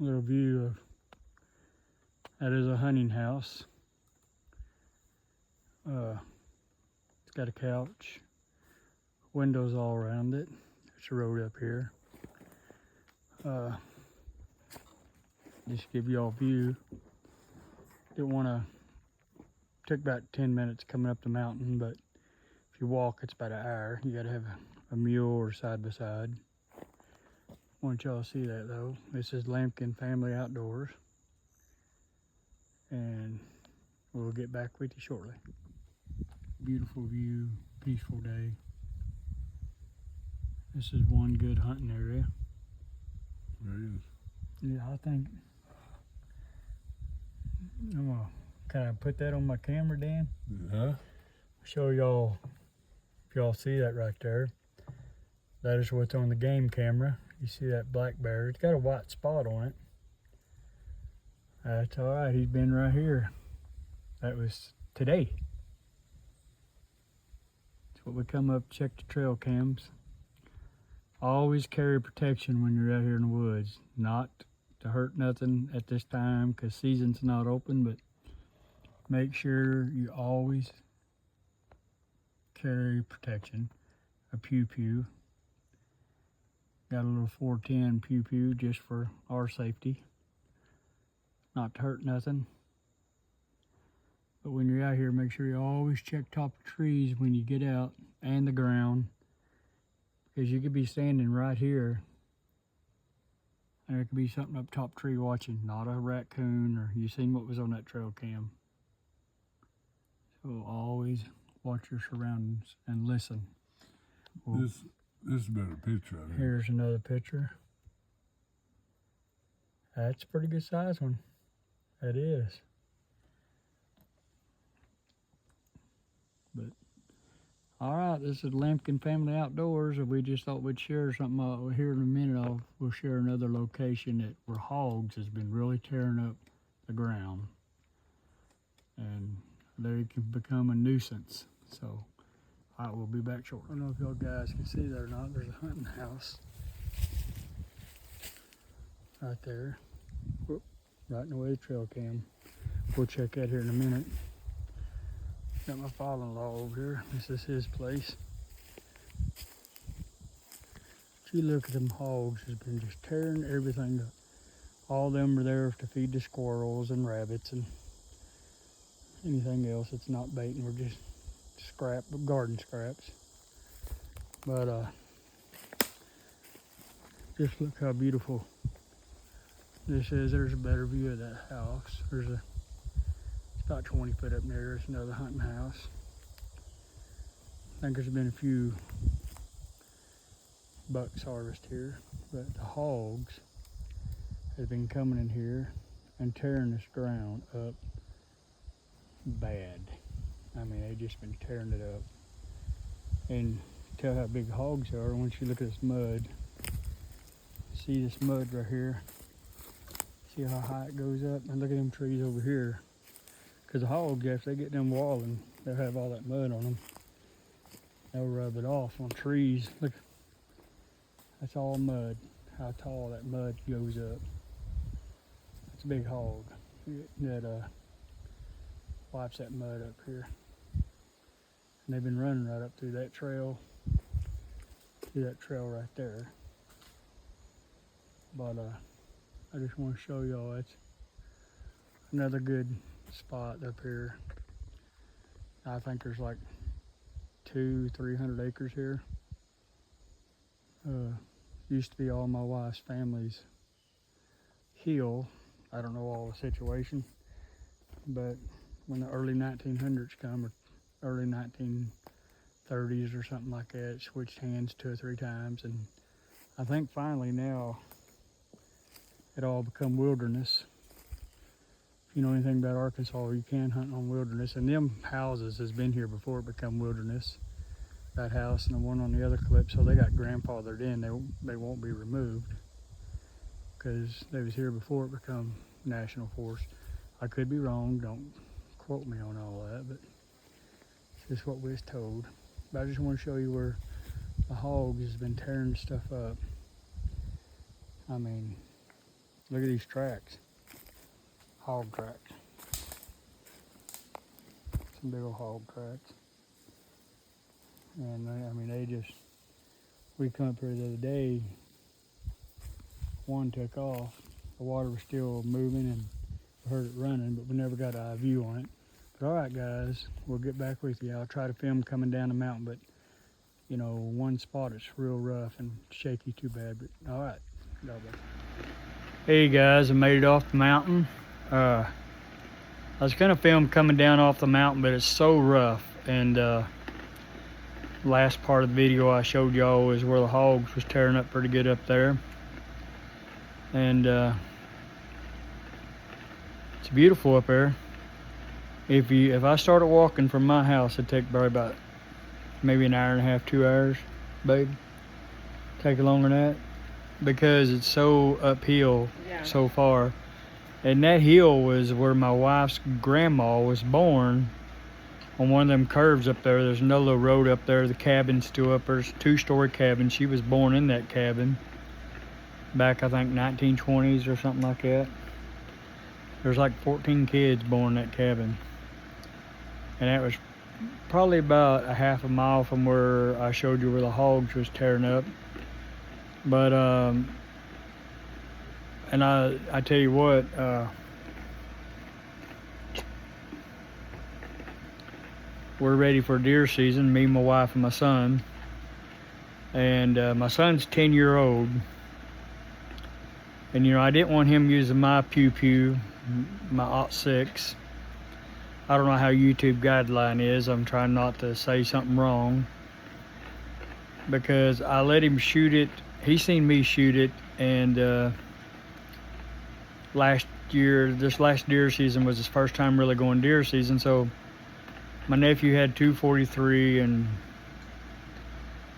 little view of, that is a hunting house. It's got a couch, windows all around it. There's a road up here. Just give you all a view. Took about 10 minutes coming up the mountain, but if you walk, it's about an hour. You gotta have a mule or side by side. Want y'all to see that though. This is Lampkin Family Outdoors, and we'll get back with you shortly. Beautiful view, peaceful day. This is one good hunting area. There he is. Yeah, I think I'm gonna kind of put that on my camera, Dan. Yeah. Show y'all, if y'all see that right there, that is what's on the game camera. You see that black bear? It's got a white spot on it. That's all right. He's been right here. That was today. That's what we come up, check the trail cams. Always carry protection when you're out here in the woods. Not to hurt nothing at this time because season's not open, but make sure you always carry protection. A pew pew. Got a little 410 pew pew just for our safety. Not to hurt nothing. But when you're out here, make sure you always check top of trees when you get out and the ground. Because you could be standing right here and there could be something up top tree watching, not a raccoon, or you seen what was on that trail cam. So always watch your surroundings and listen. Well, This is a better picture of it. here's another picture. That's a pretty good size one. That is. But all right, this is Lampkin Family Outdoors, and we just thought we'd share something. Here in a minute, we'll share another location where hogs has been really tearing up the ground, and they can become a nuisance. So, all right, we'll be back shortly. I don't know if y'all guys can see that or not. There's a hunting house right there. Whoop, right in the way of the trail cam. We'll check that here in a minute. Got my father-in-law over here. This is his place. If you look at them hogs, has been just tearing everything up. All of them are there to feed the squirrels and rabbits and anything else that's not baiting. We're just garden scraps. But just look how beautiful this is. There's a better view of that house. It's about 20 foot up there. There's another hunting house. I think there's been a few bucks harvested here, but the hogs have been coming in here and tearing this ground up bad. I mean, they've just been tearing it up. And tell how big hogs are once you look at this mud. See this mud right here? See how high it goes up? And look at them trees over here. Because the hogs, if they get them walling, they'll have all that mud on them. They'll rub it off on trees. Look, that's all mud. How tall that mud goes up. That's a big hog that wipes that mud up here. And they've been running right up through that trail. See that trail right there. But I just want to show y'all it's another good spot up here. I think there's like 200-300 acres here. Used to be all my wife's family's hill. I don't know all the situation, but when the early 1900s come, or early 1930s or something like that, it switched hands 2 or 3 times, and I think finally now it all become wilderness. If you know anything about Arkansas, you can hunt on wilderness, and them houses has been here before it become wilderness. That house and the one on the other clip, so they got grandfathered in. They won't be removed because they was here before it become national forest. I could be wrong. Don't quote me on all that, but it's just what we was told. But I just want to show you where the hogs has been tearing stuff up. I mean, Look at these tracks. Hog tracks. Some big old hog tracks. And I mean, we come up here the other day, one took off. The water was still moving and we heard it running, but we never got a view on it. But all right, guys, we'll get back with you. I'll try to film coming down the mountain, but you know, one spot is real rough and shaky too bad, but all right. Hey guys, I made it off the mountain. I was gonna film coming down off the mountain, but it's so rough. And last part of the video I showed y'all was where the hogs was tearing up pretty good up there. And it's beautiful up there. If I started walking from my house, it'd take probably about maybe an hour and a half, 2 hours, babe. Take longer than that because it's so uphill so far. And that hill was where my wife's grandma was born, on one of them curves up there. There's another little road up there. The cabin's still up there. It's a 2-story cabin. She was born in that cabin back, I think, 1920s or something like that. There's like 14 kids born in that cabin. And that was probably about a half a mile from where I showed you where the hogs was tearing up. But and I tell you what, we're ready for deer season, me, my wife, and my son. And my son's 10-year-old. And you know, I didn't want him using my Pew Pew, my OT6. I don't know how YouTube guideline is. I'm trying not to say something wrong, because I let him shoot it. He seen me shoot it, and this last deer season was his first time really going deer season. So my nephew had 243, and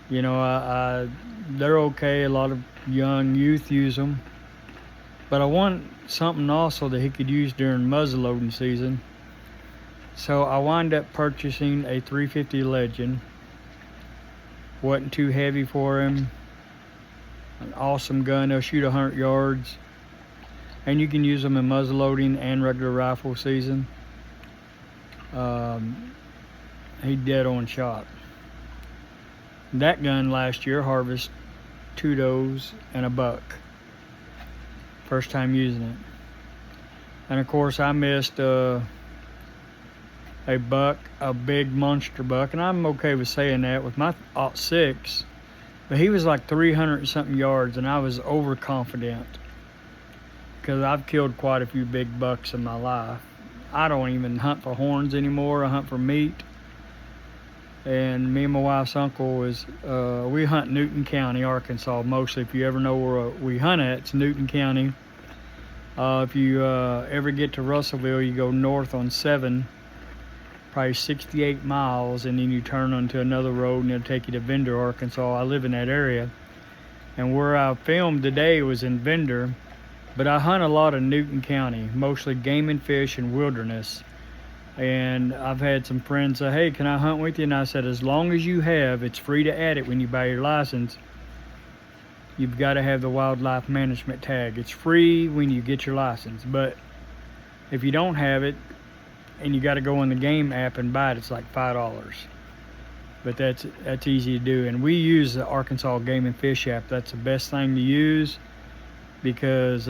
you know, they're okay. A lot of young youth use them, but I want something also that he could use during muzzleloading season. So I wound up purchasing a 350 Legend. Wasn't too heavy for him. An awesome gun. They'll shoot 100 yards. And you can use them in muzzleloading and regular rifle season. He dead on shot. That gun last year harvested 2 does and a buck. First time using it. And of course I missed a buck, a big monster buck, and I'm okay with saying that with my OT6, but he was like 300 and something yards, and I was overconfident because I've killed quite a few big bucks in my life. I don't even hunt for horns anymore. I hunt for meat. And me and my wife's uncle we hunt Newton County, Arkansas mostly. If you ever know where we hunt at, it's Newton County. If you ever get to Russellville, you go north on 7, probably 68 miles, and then you turn onto another road and it'll take you to Vendor, Arkansas. I live in that area. And where I filmed today was in Vendor, but I hunt a lot of Newton County, mostly game and fish and wilderness. And I've had some friends say, hey, can I hunt with you? And I said, as long as you have, it's free to add it when you buy your license. You've got to have the wildlife management tag. It's free when you get your license, but if you don't have it and you got to go on the game app and buy it, it's like $5. But that's easy to do. And we use the Arkansas Game and Fish app. That's the best thing to use, because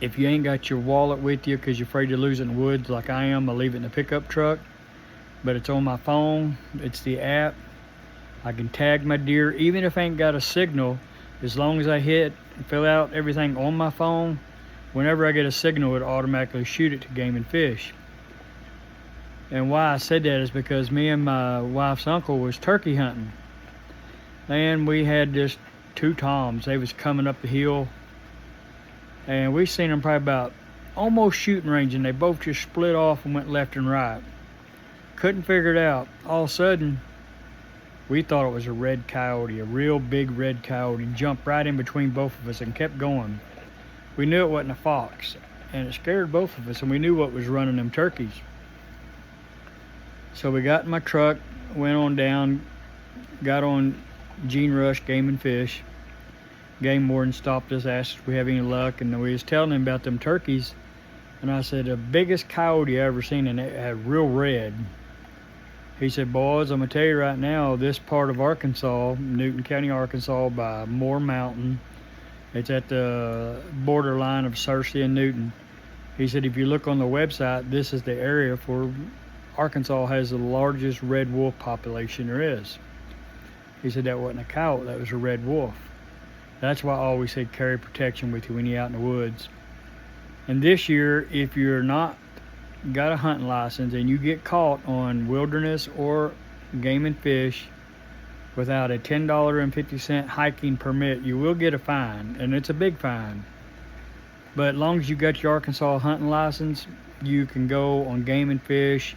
if you ain't got your wallet with you because you're afraid to lose it in the woods like I am, I leave it in the pickup truck. But it's on my phone. It's the app. I can tag my deer even if I ain't got a signal. As long as I hit and fill out everything on my phone, whenever I get a signal, it automatically shoot it to Game and Fish. And why I said that is because me and my wife's uncle was turkey hunting. And we had just 2 toms. They was coming up the hill. And we seen them probably about almost shooting range, and they both just split off and went left and right. Couldn't figure it out. All of a sudden, we thought it was a red coyote, a real big red coyote. Jumped right in between both of us and kept going. We knew it wasn't a fox, and it scared both of us, and we knew what was running them turkeys. So we got in my truck, went on down, got on Gene Rush Game and Fish, game warden stopped us, asked if we have any luck, and we was telling him about them turkeys. And I said, the biggest coyote I ever seen, and it had real red. He said, boys, I'm gonna tell you right now, this part of Arkansas, Newton County, Arkansas, by Moore Mountain, it's at the borderline of Searcy and Newton. He said, if you look on the website, this is the area for Arkansas has the largest red wolf population there is. He said that wasn't a coyote, that was a red wolf. That's why I always say carry protection with you when you're out in the woods. And this year, if you're not got a hunting license and you get caught on wilderness or game and fish without a $10.50 hiking permit, you will get a fine, and it's a big fine. But as long as you got your Arkansas hunting license, you can go on game and fish,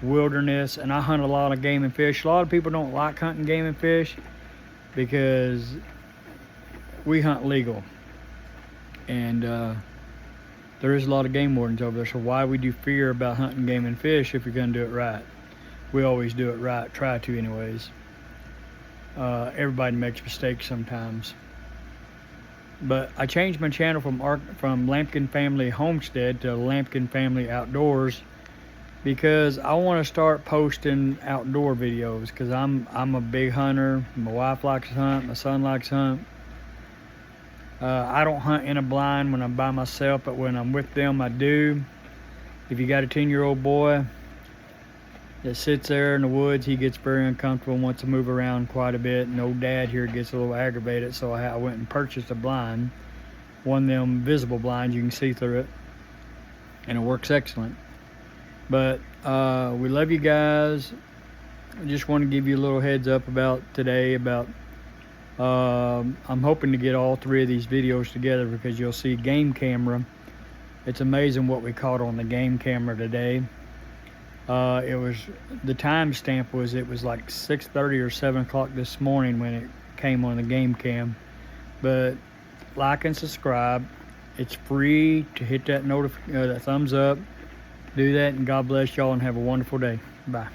wilderness, and I hunt a lot of game and fish. A lot of people don't like hunting game and fish because we hunt legal, and there is a lot of game wardens over there. So why would you fear about hunting game and fish if you're going to do it right? We always do it right, try to anyways. Everybody makes mistakes sometimes. But I changed my channel from Lampkin Family Homestead to Lampkin Family Outdoors because I want to start posting outdoor videos, because I'm a big hunter. My wife likes to hunt, my son likes to hunt. I don't hunt in a blind when I'm by myself, but when I'm with them, I do. If you got a 10-year-old boy that sits there in the woods, he gets very uncomfortable and wants to move around quite a bit, and old dad here gets a little aggravated, so I went and purchased a blind, one of them visible blinds, you can see through it, and it works excellent. But we love you guys. I just want to give you a little heads up about today, about I'm hoping to get all 3 of these videos together, because you'll see game camera. It's amazing what we caught on the game camera today. It was, the timestamp was, it was like 6:30 or 7 o'clock this morning when it came on the game cam. But like and subscribe. It's free to hit that that thumbs up. Do that, and God bless y'all and have a wonderful day. Bye.